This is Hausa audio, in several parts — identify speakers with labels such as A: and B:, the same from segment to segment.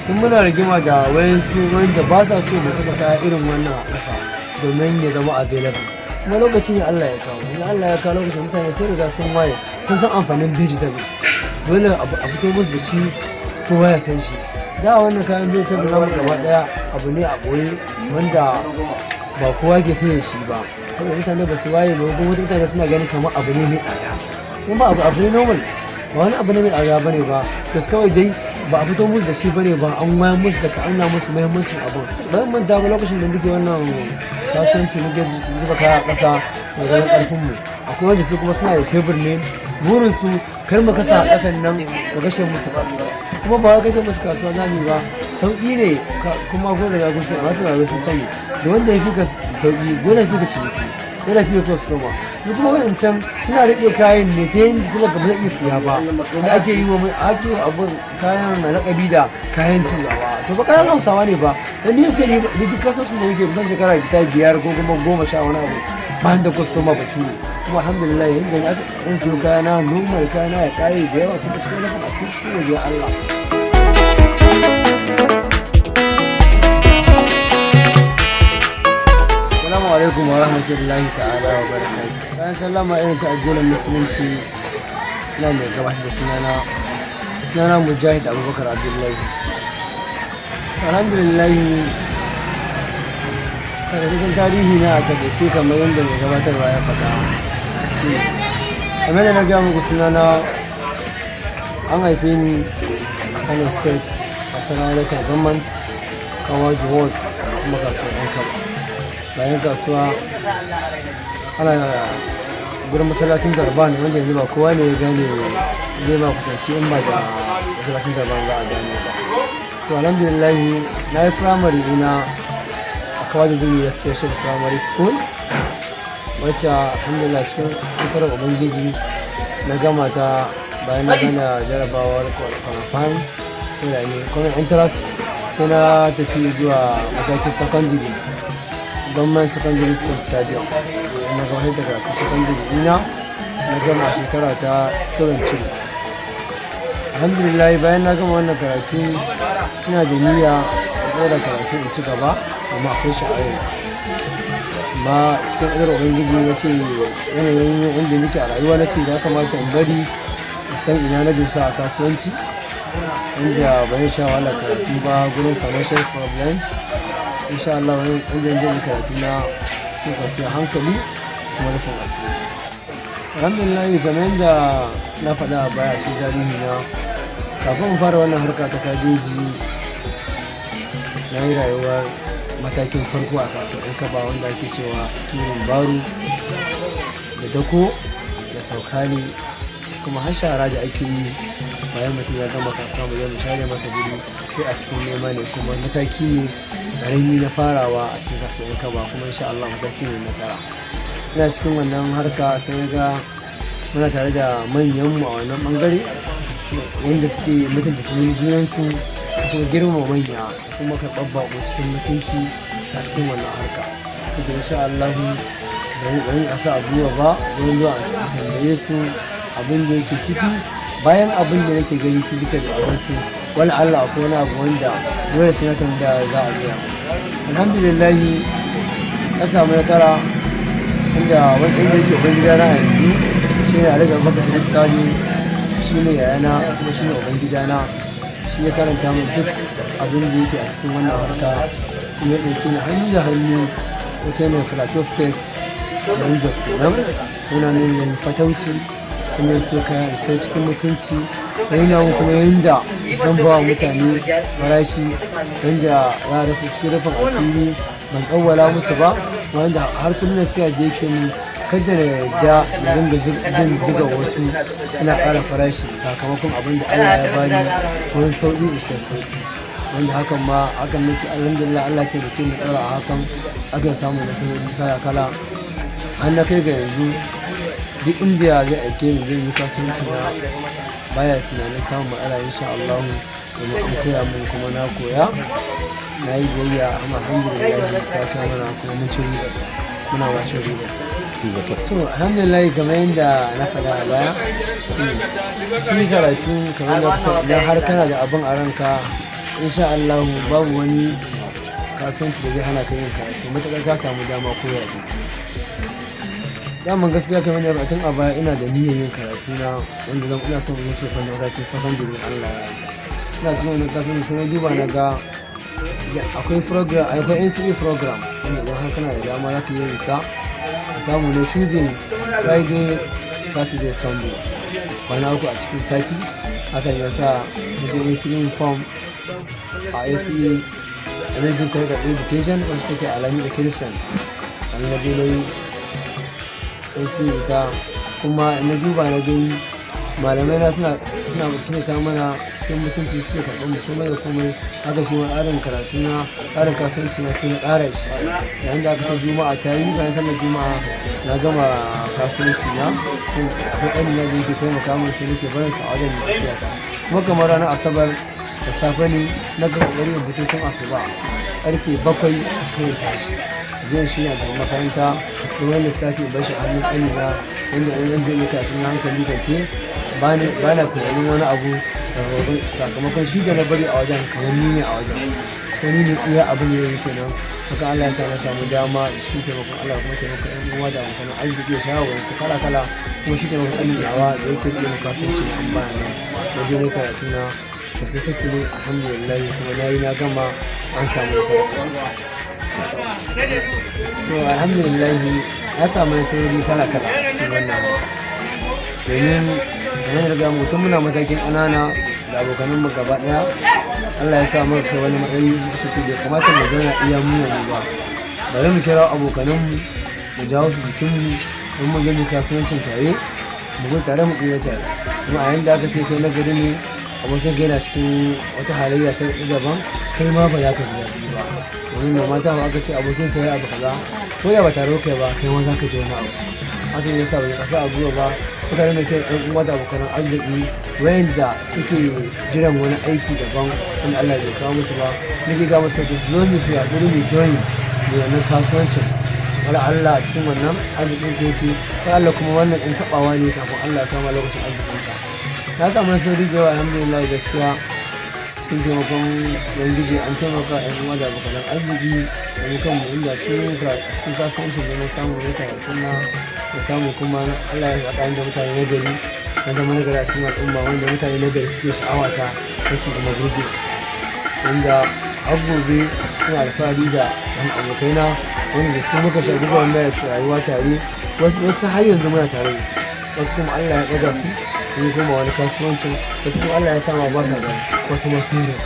A: tun muna rigima da wayansu wanda ba sa so mu kasa kaya irin wannan a ƙasa domin ya zama available. Kuma lokaci ne Allah ya kawo, in Allah ya kawo lokacin mutane sun riga sun waye sun san amfanin vegetables, dole a fito musu da shi kowa ya san shi. Da wannan kayan vegetable namu gaba daya abu ne a boye wanda ba kowa ke sai da shi ba, saboda mutane ba su waye ba, kuma mutane suna ganin kamar abu ne mai tsada, kuma abu ne normal, ba wani abu ne mai tsada bane ba, to kawai dai ba a fito musu da shi bane ba, an wayar musu da ka auna musu muhimmancin abun. Ban manta ba lokacin da muke wannan kasuwanci muke zuba kaya a ƙasa da ganin ƙarfin mu, akwai wanda su kuma suna da tebur ne, burin su kar mu kasa a ƙasan nan mu kashe musu kasuwa, kuma ba wai kashe musu kasuwa zamu ba, sauƙi ne kuma ko da kun san masu rayuwa sun sani da wanda ya fi ka sauƙi dole fi ka ciniki, dole fi ka kwastoma. Su kuma wayancan suna riƙe kayan ne ta yin talaka ba zai iya siya ba, da ake yi wa ake abun kayan na laƙabi da kayan turawa, to ba kayan hausawa ne ba. Dan ni ce ni duk kasuwancin da nake kusan shekara ta 5 ko kuma 10 wani abu ba da kwastoma ba ture, kuma alhamdulillah yadda na siyo kayana normal kayana ya ƙare da yawa kuma cikin rafin asirci ne da Allah. Assalamu alaikum wa rahmatullahi ta'ala wa barakatuh. Bayan sallama irin ta addinin musulunci, ina mai gabatar da sunana Mujahid Abubakar Abdullahi. Alhamdulillah, takaitaccen tarihi na a takaice kamar yadda mai gabatarwa ya faɗa shi. Kamar da na gaya muku sunana, an haife ni a Kano State, a Sana'a Local Government, Kawaji Ward, kuma kasuwar ɗan Kaba. Bayan kasuwa ana gurin masallacin Zarban, wanda yanzu ba kowa ne ya gane zai ma kutanci in ba da masallacin Zarban za a gane ba. So alhamdulillah na yi firamare ina a Kawaji Zuriya Special Primary School, wacce alhamdulillah cikin kusurar ubangiji na gama ta bayan na gana jarabawar qualifying sai da ne common entrance, sai na tafi zuwa matakin secondary Government Secondary School Stadium, na gabatar da karatu secondary ina na gama a shekara ta 2002. Alhamdulillah bayan na gama wannan karatu ina da niyya da karatu in ci gaba, amma akwai sha'awa ba cikin ƙadar ubangiji na ce yanayin inda muke a rayuwa, na ce ya kamata in bari in san ina na dosa a kasuwanci, inda ba zai sha wahala karatu ba gurin financial problem. Insha Allah wani inda zai karatu na cikin kwanciyar hankali kuma rufin asiri. Alhamdulillah kamar yadda na faɗa a baya cikin tarihi na, kafin in fara wannan harka ta kabeji na yi rayuwar matakin farko a kasuwar ɗan Kaba, wanda ake cewa turin baro da dako da saukali, kuma har shara da ake yi bayan mutum ya gama kasuwa mu yau share masa guri, sai a cikin nema ne, kuma mataki ne ƙarami na farawa a cikin kasuwar ɗan Kaba, kuma insha Allah mataki ne nasara. Ina cikin wannan harka sai ga muna tare da manyanmu a wannan ɓangare yadda suke mutunta junansu, kuma girmama manya, kuma karɓar baƙo cikin mutunci a cikin wannan harka. Da insha Allah bari a sa a gwiwa ba wurin zuwa a tambaye su abin da yake ciki, bayan abin da nake gani su duka da abinsu, wani Allah akwai wani abu wanda dole sai na tambaya za a gaya. Alhamdulillah na samu nasara, inda wani ɗan yake ubangida na yanzu shi ne Alhaji Abubakar Sadiq Sani, shi ne yayana kuma shi ne ubangida na, shi ya karanta min duk abin da yake a cikin wannan harka, kuma ya ɗauki ni hannu da hannu ya kai ni Plateau State da Rangers kenan, yana nuna yin fatauci kuma ya so kaya da sai cikin mutunci, yana mun kuma yanda zan ba wa mutane farashi yanda ya rufe cikin rufin asiri, ban ɗauwala musu ba, wanda har kullum siya da yake mun kada na yarda ya dinga zuga wasu ina ƙara farashi sakamakon abin da Allah ya bani wurin sauƙi isassu, wanda hakan ma hakan nake alhamdulillah Allah ya taimake mu ɗora a hakan, akan samu nasarori kala har na kai ga yanzu duk inda zai aike ni zai yi kasuwanci na baya tunanin samun matsala insha Allah, domin an koya min kuma na koya na yi biyayya, amma alhamdulillah ta kai mana kuma mun ci riba, muna wacin riba. To alhamdulillah kamar yadda na faɗa a baya, shi karatu kamar da kusa idan har kana da abin a ranka insha Allah babu wani kasuwanci da zai hana ka yin karatu matuƙar ka samu dama ko ya kake. Daman gaskiya kamar yadda tun a baya ina da niyyar yin karatu na wanda ina son in wuce fannin matakin secondary Allah ya yarda. Ina cikin wannan kasuwanci sai na duba na ga akwai program, akwai NCE program wanda idan har kana da dama za ka yi nisa ka samu na choosing Friday, Saturday, Sunday kwana uku a cikin sati. Hakan ya sa na je filin form a NCE American College of Education wasu take alami da Kiristan. Wani na je na yi NCE ta kuma na duba na gani malamai na suna tunata mana cikin mutunci suke karɓar mu komai da komai. Haka shi ma tsarin karatu na tsarin kasuwanci na sai na ƙara shi yayin da aka ta juma'a ta yi bayan sallar juma'a na gama kasuwanci na sai akwai ƙanina da yake taimaka min sai nake barin sa a wajen da tafiya ta. Kuma kamar ranar asabar da safe ne na ga ƙoƙari da bututun asuba ƙarfe 7 sai in tashi zai shirya da makaranta da wani lissafi bashi a hannun ƙanina wanda idan zan je karatu na hankali kwance ba na tunanin wani abu sakamakon shi da na bari a wajen kamar ni ne a wajen ko ni ne iya abin da yake nan. Haka Allah ya sa na samu dama cikin taimakon Allah kuma taimakon ƴan uwa da abokan arziki da shawarwari su kala kuma shi taimakon ƙaninawa da yake riƙe mu kasuwanci na an baya nan waje ne karatu na successfully alhamdulillah kuma na yi na gama an samu nasara. To alhamdulillah na samu nasarori kala a cikin wannan domin kamar da riga mutum muna matakin ƙanana da abokanan mu gaba ɗaya Allah ya sa muka kai wani matsayi mutum bai kamata mu zauna iya mu yanzu ba. Bari mu kira abokanan mu jawo su jikin mu don mu gani kasuwancin tare mu go tare mu tsira tare. Kuma a yanda aka ce kai na gari ne abokin kai na cikin wata halayya ta daban kai ma ba za ka ji daɗi ba. Domin da mata ba aka ce abokin kai abu kaza ko da ba tare kai ba kai ma za ka ji wani abu. Hakan ya sa bai kasa a gwiwa ba muka rana kai ɗan uwa da abokan arziki wayanda suke jiran wani aiki daban wanda Allah bai kawo musu ba nake ga musu da su zo mu su yaɗu mu join mu wannan kasuwancin wala Allah a cikin wannan arzikin ka yake wala Allah kuma wannan ɗin taɓawa ne kafin Allah ya kama lokacin arzikin ka. Na samu nasarori da yawa alhamdulillah gaskiya cikin taimakon ubangiji an taimaka yan uwa da abokan arziki da mu kanmu inda cikin kasuwancin da na samu da karatun na da samu kuma Allah ya haɗa da mutane na gari na zama na gari a cikin al'umma wanda mutane na gari suke sha'awata nake kuma burge su wanda har gobe ina alfahari da yan abokaina wanda da su muka sha duka wanda ya rayuwa tare wasu har yanzu muna tare da su wasu kuma Allah ya ɗaga su sun koma wani kasuwancin wasu kuma Allah ya sama ba sa da wasu masiris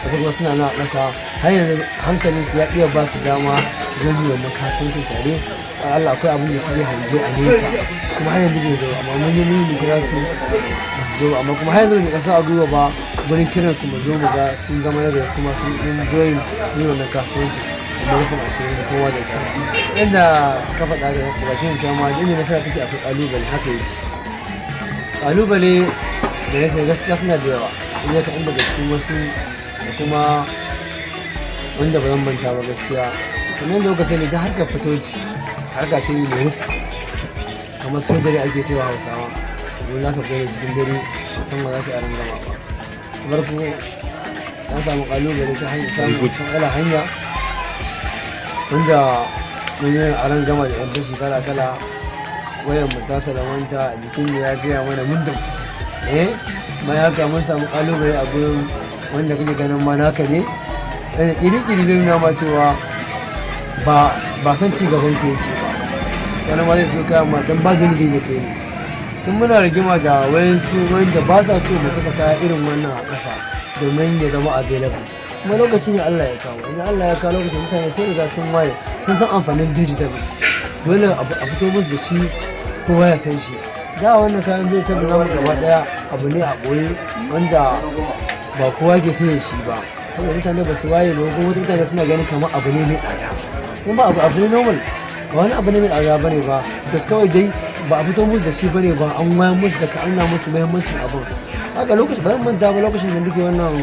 A: wasu kuma suna na ƙasa har yanzu hankalinsu ya iya ba su dama zan yi wannan kasuwancin tare. Allah akwai abin da suke hange a nesa kuma har yanzu bai zo amma mun yi mu kira su ba su zo amma kuma har yanzu bai kasa a gwiwa ba gurin kiran su mu zo mu ga sun zama na da su ma sun join yin wannan kasuwanci amma rufin asiri da kowa da kowa. Yadda ka faɗa da bakin kyama da inda nasara take akwai ƙalubale haka yake. Ƙalubale da na sai gaskiya suna da yawa inda ka daga cikin wasu da kuma wanda ba zan manta ba gaskiya kamar yadda kuka sani ta harkar fitoci harka ce mai riski kamar sai dare ake cewa Hausawa don za ka fita cikin dare musamman za ka yi gama ba. Kamar ko na samu ƙalubale ta hanyar samun kankala hanya wanda mun yi gama da 'yan fashi kala wayan mu ta salamanta a jikin mu ya gaya mana mun da mai haka mun samu ƙalubale a gurin wanda kake ganin ma naka ne iri-iri zai nuna ma cewa ba san ci gaban ka yake ba wani ma zai so kaya ma dan ba zunubi ne kai ne. Tun muna rigima da wayansu wanda ba sa so mu kasa kaya irin wannan a ƙasa domin ya zama available kuma lokaci ne Allah ya kawo idan Allah ya kawo lokacin mutane sai riga sun waye sun san amfanin vegetables dole a fito musu da shi kowa ya san shi. Da wannan kayan vegetable namu gaba daya abu ne a ɓoye wanda ba kowa ke sai da shi ba saboda mutane ba su waye ba kuma mutane suna ganin kamar abu ne mai tsada kuma ba abu ne normal ba wani abu ne mai tsada bane ba bas kawai dai ba a fito musu da shi bane ba an wayar musu da ka nuna musu muhimmancin abin. Haka lokacin ba zan manta ba lokacin da nake wannan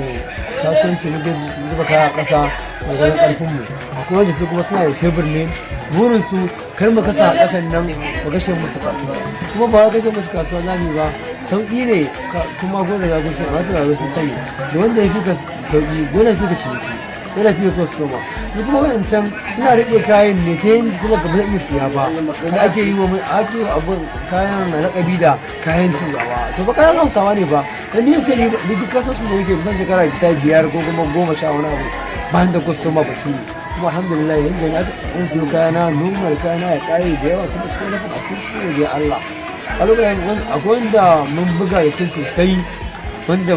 A: kasuwanci nake zuba kaya a ƙasa gwargwadon ƙarfinmu. Akwai wanda su kuma suna da tebur ne, burinsu kar mu kasa a ƙasan nan mu kashe musu kasuwa, kuma ba kashe musu kasuwa za mu ba, sauƙi ne kuma gona ya gusa a masu rayuwa sun sani da wanda ya fi ka sauƙi gona fi ka ciniki yana fi ka kwastoma. Su kuma wayancan suna riƙe kayan ne ta yin talaka ba zai iya siya ba, da ake yi wa abin kayan na laƙabi da kayan turawa, to ba kayan hausawa ne ba. Dan ni ce ni duk kasuwancin da nake kusan shekara ta 5 ko kuma 10 wani abu ba da kwastoma ba tuni, kuma alhamdulillah yanzu na an siyo kayana normal kayana ya ƙare da yawa kuma cikin nufin asirci ne da Allah. A lokacin akwai wanda mun buga da su sosai, wanda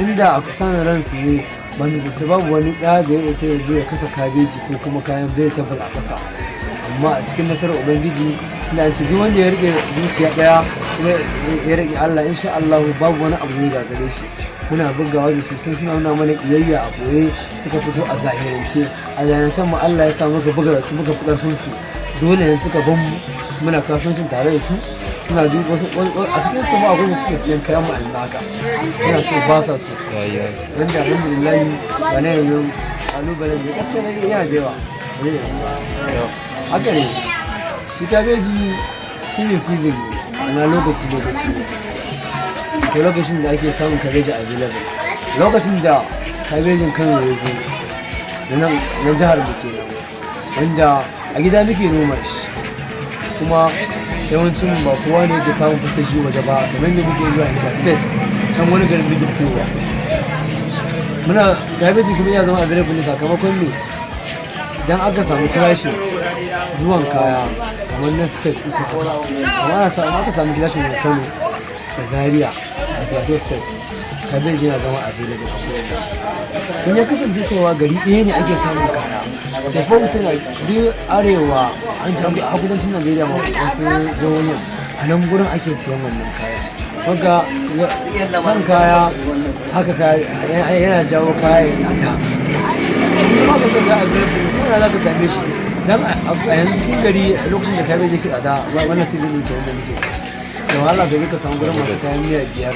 A: inda a sanin ransu ne ban su babu wani ɗaya da ya sai ya kasa kabeji ko kuma kayan vegetable a ƙasa, amma a cikin nasarar ubangiji ina ce duk wanda ya rike zuciya ɗaya ya rike Allah insha Allah babu wani abu ne ga gare shi. Muna bugawa da su sun suna nuna mana ƙiyayya a ɓoye suka fito a zahirancen ma Allah ya sa muka buga da su muka fi ƙarfin su, dole ne suka ban mu muna kasuwancin tare da su, suna duk wasu a cikin su ba akwai suke siyan kayan mu yanzu haka suna so ba sa su, wanda alhamdulillah ba na yanzu kalubalen da gaskiya na yana da yawa haka ne. Shi kabeji season ne ana lokaci ne, ko lokacin da ake samun kabeji available, lokacin da kabejin Kano ya zo na jihar mu kenan, wanda a gida muke noma shi, kuma yawancin ba kowa ne ke samun fita shi waje ba, kamar da muke zuwa interstate can wani garin muke siyowa. Muna kabeji kuma ya zama available ne sakamakon ne idan aka samu kirashin zuwan kaya kamar na state uku, amma aka samu kirashin Kano da Zaria a Plateau State, kabeji yana zama available a kowane. In ya kasance cewa gari ɗaya ne ake samun kaya, da kuma mutum a duk arewa an ci a kudancin Najeriya ma wasu jihohin a nan gurin ake siyan wannan kaya. Wanda san kaya haka yana jawo kaya ya tsada. Kuma ba ka ga available kuma za ka same shi dan a yanzu cikin gari lokacin da kabeji ke tsada wannan season ne ke wanda muke ciki. Da wahala bai ka samu gurin masu kayan miya 5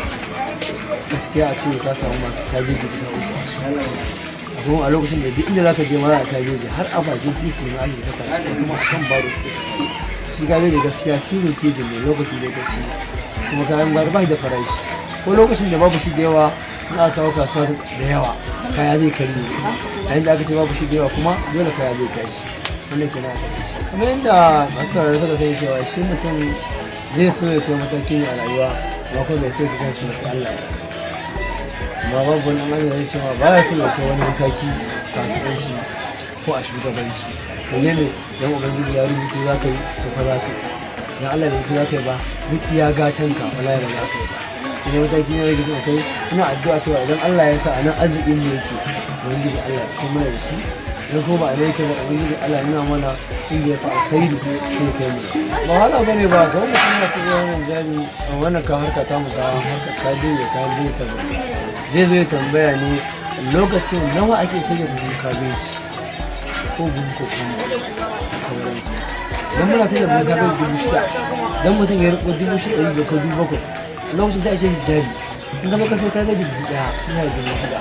A: gaskiya a ce ka samu masu kabeji guda 3 a cikin abun a lokacin da duk inda za ka je ma za ka kabeji har a bakin titi ma ake kasa shi wasu ma akan baro shi kabeji gaskiya season ne lokaci kuma kayan gwari ba da farashi, ko lokacin da babu shi da yawa za a kawo kasuwa da yawa kaya zai karye, yayin da aka ce babu shi da yawa kuma dole kaya zai tashi. Wannan kenan a takaice kamar yadda masu sauraro suka sani cewa shi mutum zai so ya kai mataki ne a rayuwa ba kuma bai sai ka kan shi sai Allah ya saka, amma babu wani amana da cewa ba ya so ya kai wani mataki kasuwanci ko a shugabanci, ne dan ubangiji ya rubuta za ka yi to fa za ka yi, dan Allah bai rubuta za ka yi ba duk iya gatanka wallahi ba za ka yi ba. Ina mataki ne da kike kai ina addu'a cewa idan Allah ya sa a nan arzikin ne yake ubangiji Allah ya kuma da shi, dan ko ba a yake ba ubangiji Allah ya nuna mana inda ya fa alkhairi sai kai mu ba wahala bane ba ga wanda kuma su yi wannan jari a wannan ka harka ta mu ta harka ka dinga ka dinga ta zai zo tambaya ne lokacin nawa ake sayar da kabeji ko buhu ko kuma sauransu. Idan muna sayar da kabeji 6,000 dan mutum ya riko 6,000 ko 7,000 lokacin da ake jari in ka zo ka sai kabeji buhu ɗaya yana da 6,000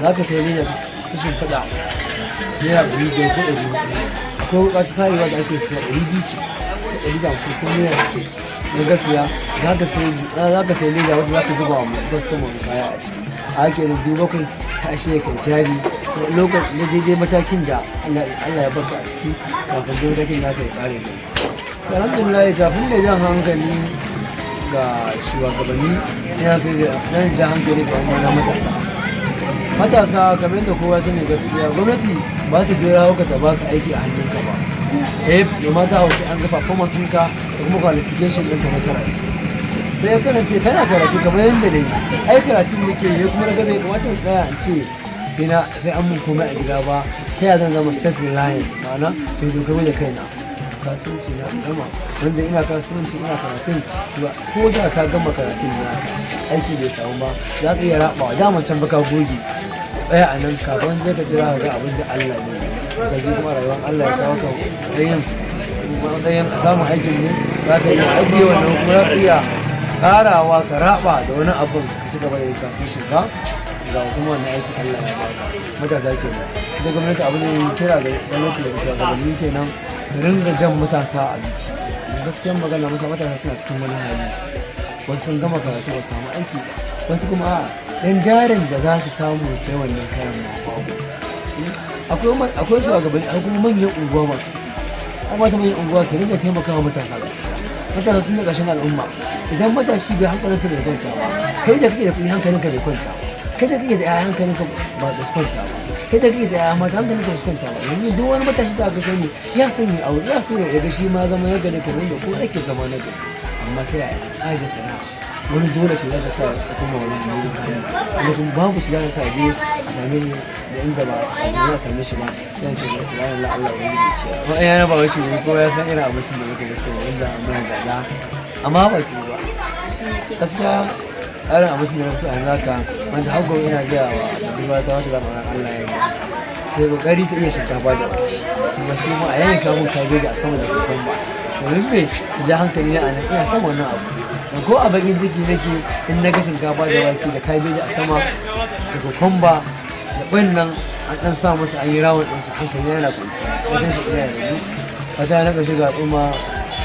A: za ka sai ne ta shimfiɗa naira 500 ko 400, akwai wata sarewa da ake siya 200 ce ko 150 ko naira na gasiya za ka sai leda wanda za ka zuba wa musamman kaya a ciki a ake da 7,000 ta ashe ya kai jari lokacin da daidai matakin da Allah ya baka a ciki kafin da matakin da aka yi ƙare mai. Alhamdulillah kafin da jan hankali ga shugabanni yana sai da nan jan hankali ga wani matasa kamar yadda kowa sani gaskiya gwamnati ba ta jira hauka ta baka aiki a hannunka ba, da mata hausa an ga performance ɗinka da kuma qualification ɗinka na karatu, sai ya kasance kana karatu kamar yadda dai ai karatun da ke yi kuma na gaba ya kamata in tsaya in ce sai an mun komai a gida ba, ta yaya zan zama self reliant ma'ana sai dogaro da kaina. Kasuwanci na gama wanda ina kasuwanci ina karatun ko da ka gama karatun naka aiki bai samu ba za ka iya rabawa daman can baka goge tsaya a nan kafin zai ka jira ga abin da Allah ne da zai kuma rayuwar Allah ya kawo ka matsayin samun aikin ne za ka iya ajiye wannan kuma za ka iya karawa ka raba da wani abin ka ci gaba da yin kasuwancin ka ga kuma wannan aiki Allah ya baka matasa kenan. Ita gwamnati abin da ya kira ga gwamnati da shugabanni kenan su ringa jan matasa a jiki. Gaskiyar magana matasa suna cikin wani hali, wasu sun gama karatu ba su samu aiki ba, wasu kuma dan jarin da za su samu sai wannan kayan ma babu. Akwai shugabanni, akwai kuma manyan unguwa masu kuɗi, amma ta manyan unguwa su ringa taimakawa matasa gaskiya. Matasa sun da ƙarshen al'umma. Idan matashi bai hankalinsa bai kwanta ba, kai da kake da kuɗi hankalinka bai kwanta ba, kai da kake da yaya hankalinka ba su kwanta ba, kai da kake da yaya mata hankalinka ba su kwanta ba. Yanzu duk wani matashi da aka sani ya sanya aure, ya sanya ya ga shi ma zama ya gani kamar da ko ake zama na gari. Amma ta yaya ai da sana'a wani dole ce za ta sa ya kuma wani mugun hali, wani kuma babu shi za ta sa je a same shi da inda ba za a same shi ba. Yana ce da subhanallah Allah wani da ce ba yana ba wai shi ne ko ya san irin abincin da muke da su wanda muna gada amma ba ce ba gaskiya irin abincin da na so a yanzu haka wanda har gobe ina gaya wa budurwa ta wacce zama Allah ya yi ta yi kokari ta iya shinkafa da wake kuma shi ma a yanka mun kabeji a sama da kokon ba domin me ja hankali na anan ina son wannan abu dan ko a bakin ciki nake in na ga shinkafa da wake da kabeji a sama da kokomba da ƙwan nan an ɗan sa masa an yi rawar ɗinsa hankali yana kwanci wajen shi ina yanzu wata na ƙarshe ga al'umma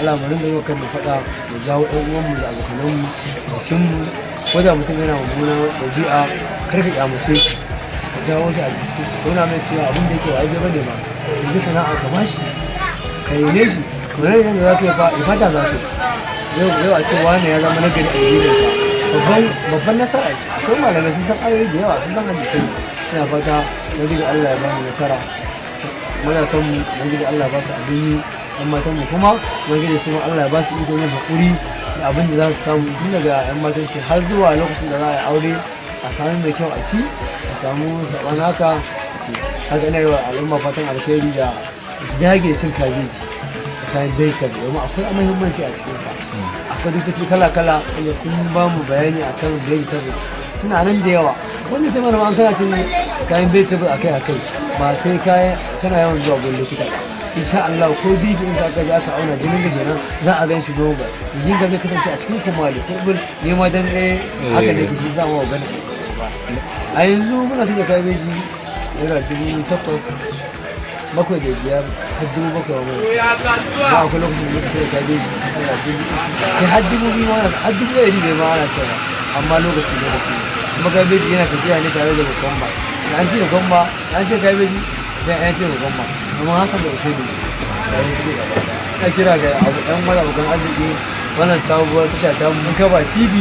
A: al'amarin da yau kan da faɗa da jawo ɗan uwanmu da abokananmu jikinmu ko da mutum yana mummunan ɗabi'a kar ka ƙyamace shi ka jawo shi a jiki nuna mai cewa abin da yake wa aiki bane ma yanzu sana'a ka bashi ka rene shi kamar yadda za ka yi fata za ka yi yau a ce wani ya zama nagari a gidan ka babban nasara ne. Akwai malamai sun san ayoyi da yawa sun san hadisai. Ina fata ubangiji Allah ya bani nasara, matasan mu ubangiji Allah ya ba su abin yi, yan matan mu kuma ubangiji su Allah ya ba su ikon yin haƙuri da abin da za su samu tun daga yan matan ce har zuwa lokacin da za a yi aure a samu mai kyau a ci, a samu saɓan haka a ci. Haka ina yi wa al'umma fatan alkhairi da su dage cin kabeji da kayan vegetable domin akwai muhimmanci a cikinsa. Akwai dukkaci kala-kala wanda sun ba mu bayani akan vegetables suna nan da yawa. Wanda ce mana an kana cin kayan vegetable akai-akai ba sai kana yawan zuwa gurin likita ba. Insha Allah ko bibi in ka ga aka auna jinin da kenan za a gan shi normal, jikin ka zai kasance a cikin kumali kurbin nema dan haka ne shi za mu gani ba. A yanzu muna sai da kabeji yana 8,700 har 7,000 ba akwai lokacin da sai da kabeji yana 2,000 kai har 2,000 ma har 1,000 ne ma ana cewa, amma lokaci kuma kabeji yana tafiya ne tare da kokomba. Da an ce kokomba an ce kabeji sai an ce kokomba, amma hasan da usaini da ya fi gaba. Ina kira ga ɗan abokan arziki wannan sabuwar tasha ta Munkaba TV.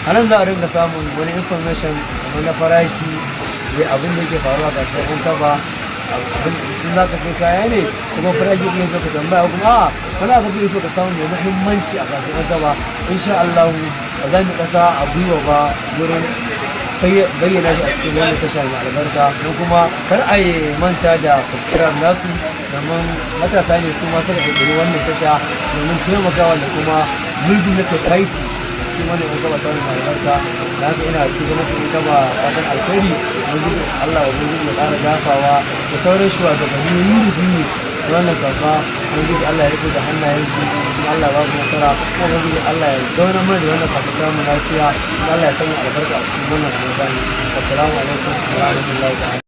A: A nan za a ringa samun wani information kamar na farashi da abin da yake faruwa a kasuwar Munkaba. In za ka sai kaya ne kuma farashi ne so ka tambaya kuma wani abu da so ka samu mai muhimmanci a kasuwar Munkaba, insha Allah ba za mu kasa a gwiwa ba wurin bayyana shi a cikin wannan tasha mai albarka. Don kuma kar a yi manta da subscribe nasu domin matasa ne su ma suka ƙirƙiri wannan tasha domin taimakawa da kuma building na society a cikin wannan Munkaba ta mai albarka. Da haka ina shugabancin Munkaba fatan alkhairi, ubangiji Allah ubangiji ya ƙara dafawa da sauran shugabanni yuri wannan kasuwa. Ubangiji Allah ya rike da hannayensu, kuma Allah ba su nasara, kuma ubangiji Allah ya zauna mana da wannan kasuwa mu lafiya, Allah ya sanya albarka a cikin wannan kasuwa. Assalamu alaikum wa rahmatullahi wa barakatuh.